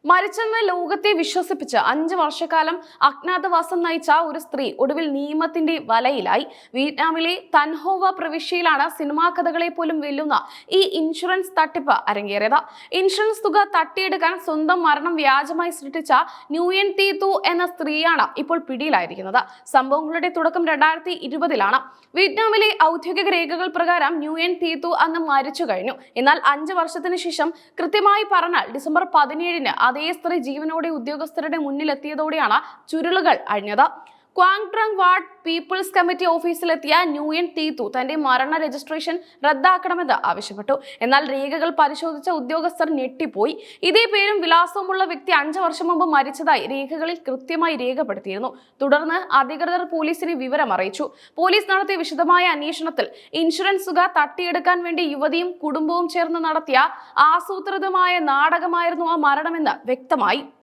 മരിച്ചെന്ന ലോകത്തെ വിശ്വസിപ്പിച്ച് 5 വർഷക്കാലം അജ്ഞാതവാസം നയിച്ച ഒരു സ്ത്രീ ഒടുവിൽ നിയമത്തിന്റെ വലയിലായി. വിയറ്റ്നാമിലെ തൻഹോവ പ്രവിശ്യയിലാണ് സിനിമാ കഥകളെ പോലും വെല്ലുന്ന ഈ ഇൻഷുറൻസ് തട്ടിപ്പ് അരങ്ങേറിയത്. ഇൻഷുറൻസ് തുക തട്ടിയെടുക്കാൻ സ്വന്തം മരണം വ്യാജമായി സൃഷ്ടിച്ച ന്യൂയൻ തീത്തു എന്ന സ്ത്രീയാണ് ഇപ്പോൾ പിടിയിലായിരിക്കുന്നത്. സംഭവങ്ങളുടെ തുടക്കം 2020-ലാണ്. വിയറ്റ്നാമിലെ ഔദ്യോഗിക രേഖകൾ പ്രകാരം ന്യൂയൻ തീത്തു അന്ന് മരിച്ചു കഴിഞ്ഞു. എന്നാൽ 5 വർഷത്തിന് ശേഷം, കൃത്യമായി പറഞ്ഞാൽ ഡിസംബർ 17-ന് അതേ സ്ത്രീ ജീവനോടെ ഉദ്യോഗസ്ഥരുടെ മുന്നിലെത്തിയതോടെയാണ് ചുരുളുകൾ അഴിഞ്ഞത്. Kwang trunk ward people's committee ഓഫീസിലെത്തിയ ന്യൂയൻ തീത്തു തന്റെ മരണ രജിസ്ട്രേഷൻ റദ്ദാക്കണമെന്ന് ആവശ്യപ്പെട്ടു. എന്നാൽ രേഖകൾ പരിശോധിച്ച ഉദ്യോഗസ്ഥർ ഞെട്ടിപ്പോയി. ഇതേ പേരും വിലാസവുമുള്ള വ്യക്തി 5 വർഷം മുമ്പ് മരിച്ചതായി രേഖകളിൽ കൃത്യമായി രേഖപ്പെടുത്തിയിരുന്നു. തുടർന്ന് അധികൃതർ പോലീസിനെ വിവരം അറിയിച്ചു. പോലീസ് നടത്തിയ വിശദമായ അന്വേഷണത്തിൽ ഇൻഷുറൻസ് തുക തട്ടിയെടുക്കാൻ വേണ്ടി യുവതിയും കുടുംബവും ചേർന്ന് നടത്തിയ ആസൂത്രിതമായ നാടകമായിരുന്നു ആ മരണമെന്ന് വ്യക്തമായി.